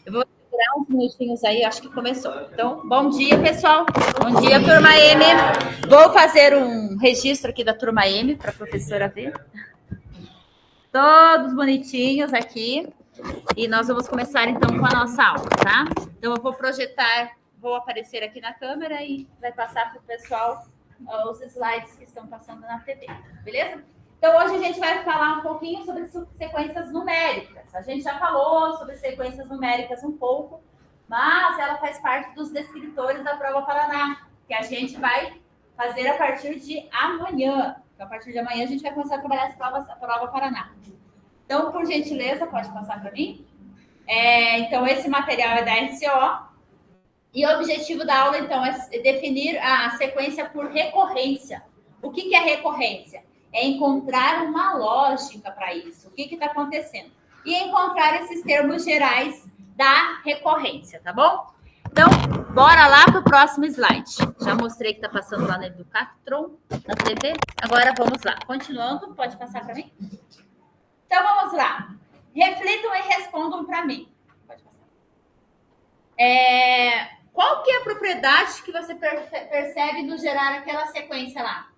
Eu vou esperar uns minutinhos aí, acho que começou. Então, bom dia, pessoal. Bom dia, turma M. Vou fazer um registro aqui da turma M para a professora ver. Todos bonitinhos aqui. E nós vamos começar, então, com a nossa aula, tá? Então, eu vou projetar, vou aparecer aqui na câmera e vai passar para o pessoal os slides que estão passando na TV, beleza? Então, hoje a gente vai falar um pouquinho sobre sequências numéricas. A gente já falou sobre sequências numéricas um pouco, mas ela faz parte dos descritores da Prova Paraná, que a gente vai fazer a partir de amanhã. Então, a partir de amanhã, a gente vai começar a trabalhar a Prova Paraná. Então, por gentileza, pode passar para mim? Então, esse material é da RCO. E o objetivo da aula, então, é definir a sequência por recorrência. O que é recorrência? É encontrar uma lógica para isso. O que está acontecendo? E encontrar esses termos gerais da recorrência, tá bom? Então, bora lá para o próximo slide. Já mostrei que está passando lá no Educatron, na TV. Agora, vamos lá. Continuando, pode passar para mim? Então, vamos lá. Reflitam e respondam para mim. Pode passar. Qual que é a propriedade que você percebe no gerar aquela sequência lá?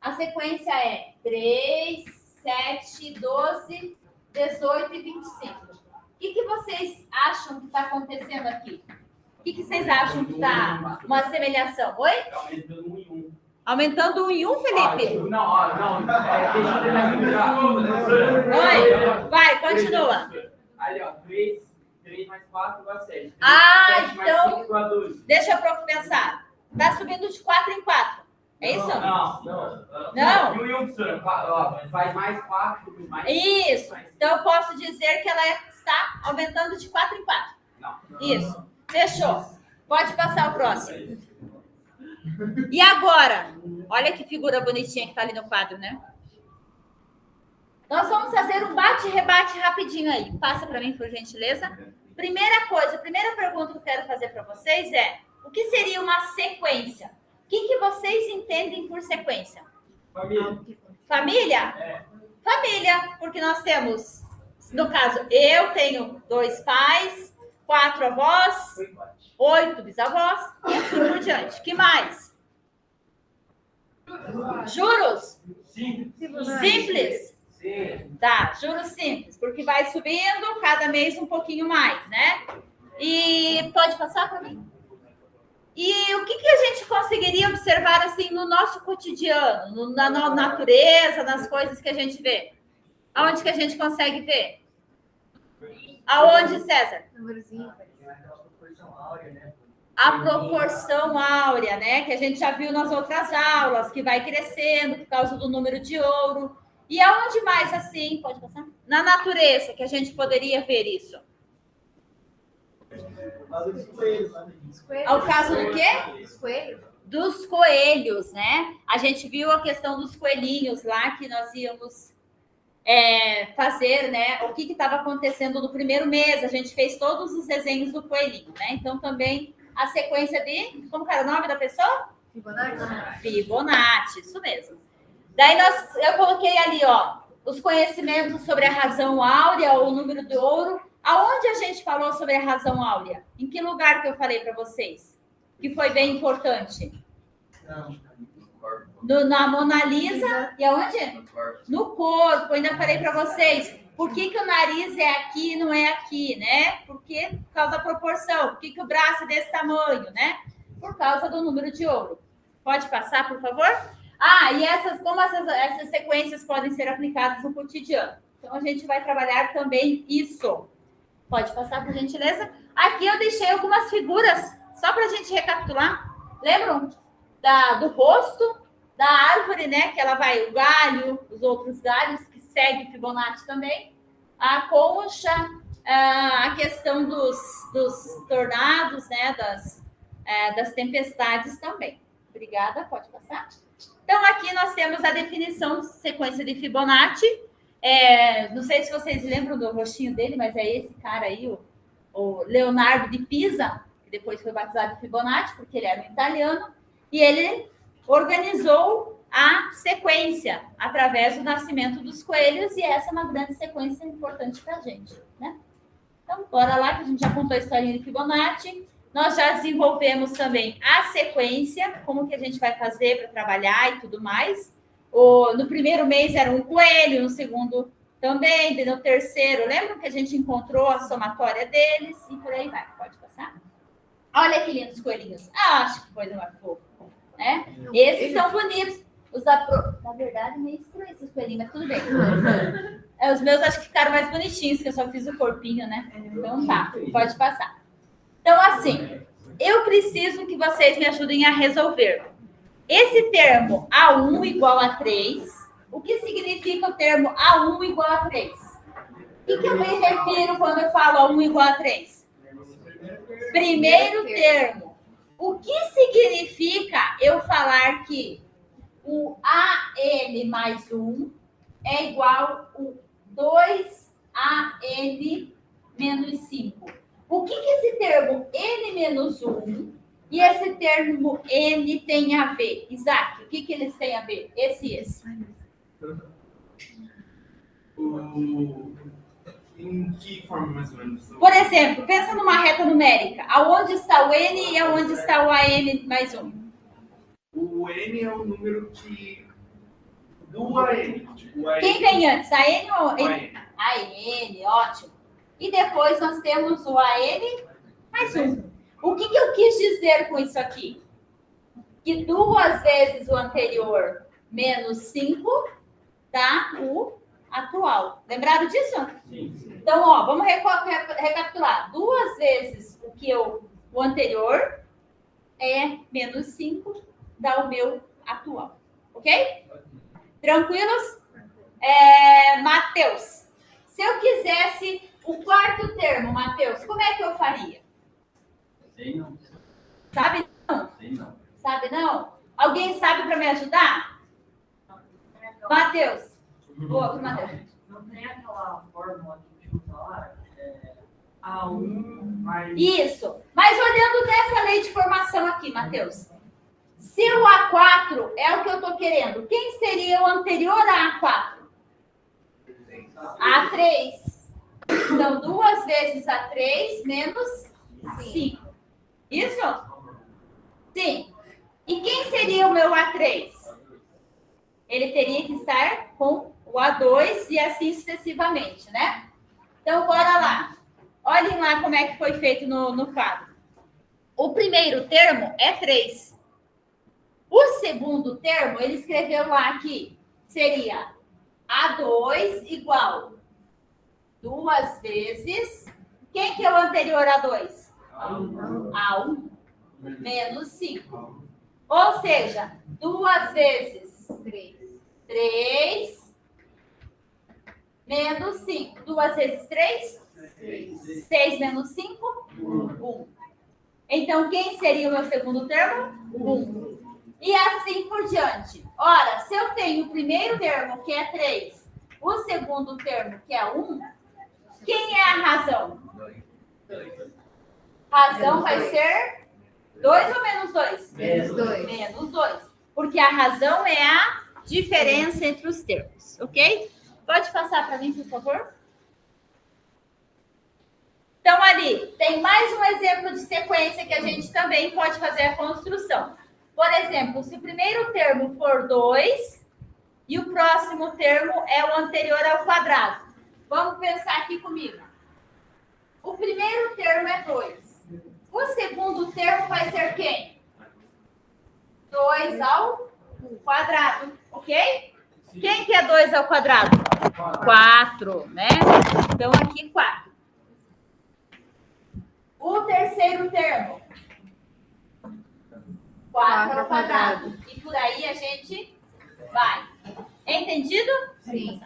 A sequência é 3, 7, 12, 18 e 25. O que vocês acham que está acontecendo aqui? O que vocês acham que está uma assemelhação? Oi? Aumentando 1 em 1. Aumentando 1 em 1, Felipe? Não. Oi, vai, continua. Ali, ó, 3 mais 4 igual a 7. 7 mais então, 5 igual a 12. deixa eu pensar. Está subindo de 4 em 4. É isso? Não. Não? 1 em 1, professora. Faz mais 4, mais... Isso. Então, eu posso dizer que ela está aumentando de 4 em 4. Não. Isso. Fechou. Pode passar o próximo. E agora? Olha que figura bonitinha que está ali no quadro, né? Nós vamos fazer um bate-rebate rapidinho aí. Passa para mim, por gentileza. Primeira pergunta que eu quero fazer para vocês é: o que seria uma sequência? O que vocês entendem por sequência? Família? Família, porque nós temos, no caso, eu tenho 2 pais, 4 avós, 8 bisavós e assim por diante. Que mais? Juros? Simples? Sim. Tá, juros simples, porque vai subindo cada mês um pouquinho mais, né? E pode passar para mim? E o que a gente conseguiria observar assim no nosso cotidiano, na natureza, nas coisas que a gente vê? Aonde que a gente consegue ver? Aonde, César? A proporção áurea, né? Que a gente já viu nas outras aulas, que vai crescendo por causa do número de ouro. E aonde mais assim? Pode passar? Na natureza, que a gente poderia ver isso. Ao caso do quê? Dos coelhos, né? A gente viu a questão dos coelhinhos lá, que nós íamos fazer, né? O que estava acontecendo no primeiro mês. A gente fez todos os desenhos do coelhinho, né? Então, também a sequência de... Como que era o nome da pessoa? Fibonacci, isso mesmo. Daí eu coloquei ali, ó, os conhecimentos sobre a razão áurea ou o número de ouro. Aonde a gente falou sobre a razão áurea? Em que lugar que eu falei para vocês? Que foi bem importante? Na Mona Lisa. E aonde? No corpo. Eu ainda falei para vocês. Por que o nariz é aqui e não é aqui, né? Por causa da proporção. Por que o braço é desse tamanho, né? Por causa do número de ouro. Pode passar, por favor? E como essas sequências podem ser aplicadas no cotidiano. Então, a gente vai trabalhar também isso. Pode passar, por gentileza? Aqui eu deixei algumas figuras, só para a gente recapitular. Lembram do rosto, da árvore, né? Que ela vai, o galho, os outros galhos, que segue Fibonacci também. A concha, a questão dos tornados, né? Das tempestades também. Obrigada, pode passar. Então, aqui nós temos a definição de sequência de Fibonacci. Não sei se vocês lembram do rostinho dele, mas é esse cara aí, o Leonardo de Pisa, que depois foi batizado de Fibonacci, porque ele era um italiano, e ele organizou a sequência através do nascimento dos coelhos, e essa é uma grande sequência importante para a gente, né? Então, bora lá, que a gente já contou a historinha de Fibonacci. Nós já desenvolvemos também a sequência, como que a gente vai fazer para trabalhar e tudo mais. No primeiro mês era um coelho, no segundo também, no terceiro, lembra que a gente encontrou a somatória deles e por aí vai. Pode passar? Olha que lindos coelhinhos. Ah, acho que coisa mais fofa, né? Esses são bonitos. Na verdade, meio estranho esses coelhinhos, mas tudo bem. Os meus acho que ficaram mais bonitinhos, que eu só fiz o corpinho, né? Então tá, pode passar. Então, assim, eu preciso que vocês me ajudem a resolver. Esse termo A1 igual a 3, o que significa o termo A1 igual a 3? O que eu me refiro quando eu falo A1 igual a 3? Primeiro termo. O que significa eu falar que o AN mais 1 é igual a 2AN menos 5? O que esse termo N menos 1 e esse termo N tem a ver? Isaac, o que eles têm a ver? Esse e esse. Em que forma, mais ou menos? Por exemplo, pensa numa reta numérica. Aonde está o N e aonde está o AN mais 1? O N é o número que... do AN. Quem vem antes? A N ou O AN. A N, ótimo. E depois nós temos o AN mais 1. O que eu quis dizer com isso aqui? Que 2 vezes o anterior menos 5 dá o atual. Lembraram disso? Sim. Então, ó, vamos recapitular. 2 vezes o anterior é menos 5, dá o meu atual. Ok? Tranquilos? Matheus, se eu quisesse o quarto termo, Matheus, como é que eu faria? Sei não. Sabe não? Sei não. Sabe não? Alguém sabe para me ajudar? Matheus. Boa, Matheus. Não tem aquela fórmula que a gente usa lá? A1 mais... Isso. Mas olhando nessa lei de formação aqui, Matheus. Se o A4 é o que eu estou querendo, quem seria o anterior a A4? A3. Então, 2 vezes A3 menos 5. Isso? Sim. E quem seria o meu A3? Ele teria que estar com o A2 e assim sucessivamente, né? Então, bora lá. Olhem lá como é que foi feito no quadro. O primeiro termo é 3. O segundo termo, ele escreveu lá que seria A2 igual 2 vezes... Quem que é o anterior a 2? A1 menos 5. Ou seja, 2 vezes 3 menos 5. 2 vezes 3? 6 menos 5? 1. Então, quem seria o meu segundo termo? 1. E assim por diante. Ora, se eu tenho o primeiro termo, que é 3, o segundo termo, que é 1, quem é a razão? Razão vai ser 2 ou menos 2? Menos 2. Menos 2. Porque a razão é a diferença entre os termos, ok? Pode passar para mim, por favor? Então, ali, tem mais um exemplo de sequência que a gente também pode fazer a construção. Por exemplo, se o primeiro termo for 2 e o próximo termo é o anterior ao quadrado. Vamos pensar aqui comigo. O primeiro termo é 2. O segundo termo vai ser quem? 2 ao quadrado, ok? Quem que é 2 ao quadrado? 4, né? Então, aqui 4. O terceiro termo? 4 ao quadrado. E por aí a gente vai. Entendido? Sim.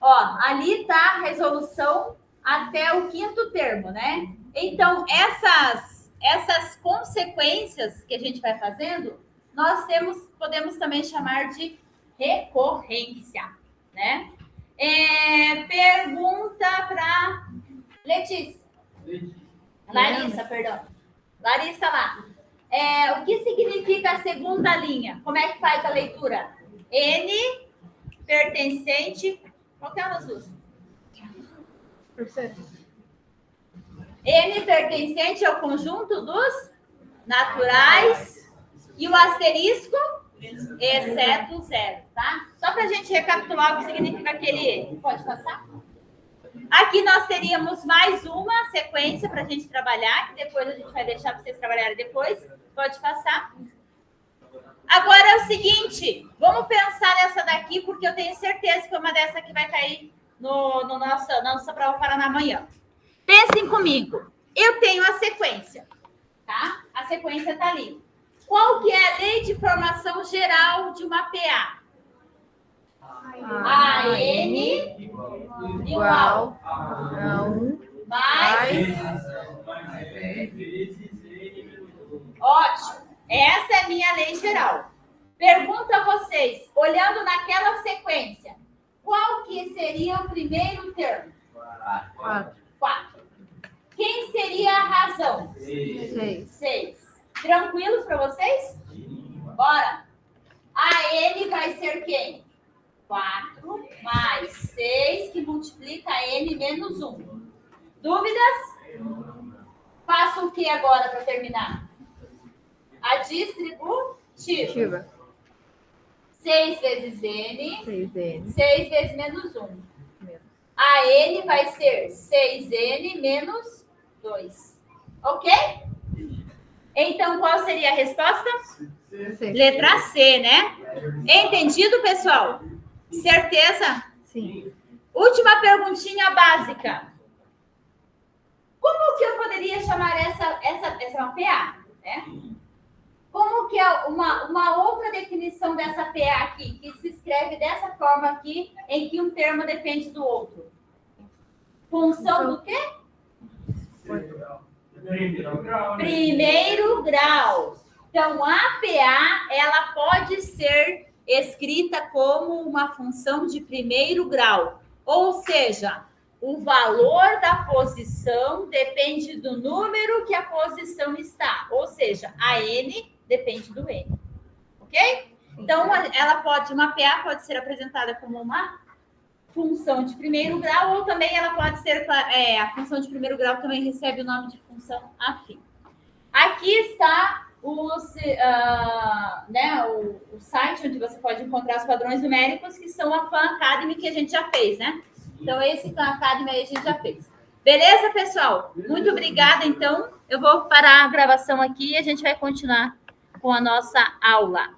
Ó, ali tá a resolução até o quinto termo, né? Então, essas consequências que a gente vai fazendo, nós podemos também chamar de recorrência, né? Pergunta para Letícia. Larissa, perdão. Larissa lá. O que significa a segunda linha? Como é que faz a leitura? N pertencente... Qual que é a duas? N pertencente ao conjunto dos naturais e o asterisco, exceto zero, tá? Só para a gente recapitular o que significa aquele N. Pode passar? Aqui nós teríamos mais uma sequência para a gente trabalhar, que depois a gente vai deixar para vocês trabalharem depois. Pode passar. Agora é o seguinte, vamos pensar nessa daqui, porque eu tenho certeza que uma dessa aqui vai cair na nossa prova para amanhã. Pensem comigo. Eu tenho a sequência, tá? A sequência está ali. Qual que é a lei de formação geral de uma PA? AN igual a 1 mais... Ótimo. Essa é a minha lei geral. Pergunto a vocês, olhando naquela sequência, qual que seria o primeiro termo? 4. Quem seria a razão? 6. Tranquilos para vocês? Bora. A N vai ser quem? 4 mais 6, que multiplica N menos 1. Dúvidas? Faço o que agora para terminar? A distributiva. 6 vezes N. 6 vezes menos 1. A N vai ser 6N menos 2. Ok? Então, qual seria a resposta? Letra C, né? Entendido, pessoal? Certeza? Sim. Última perguntinha básica. Como que eu poderia chamar essa é uma PA, né? Como que é uma outra definição dessa PA aqui, que se escreve dessa forma aqui, em que um termo depende do outro? Função do quê? Primeiro grau. Então, a PA, ela pode ser escrita como uma função de primeiro grau. Ou seja, o valor da posição depende do número que a posição está. Ou seja, a N depende do N. Ok? Então, uma PA pode ser apresentada como uma função de primeiro grau, ou também ela pode ser, a função de primeiro grau também recebe o nome de função afim. Aqui está o site onde você pode encontrar os padrões numéricos, que são a Khan Academy, que a gente já fez, né? Então, esse Khan Academy aí a gente já fez. Beleza, pessoal? Muito obrigada, então. Eu vou parar a gravação aqui e a gente vai continuar com a nossa aula.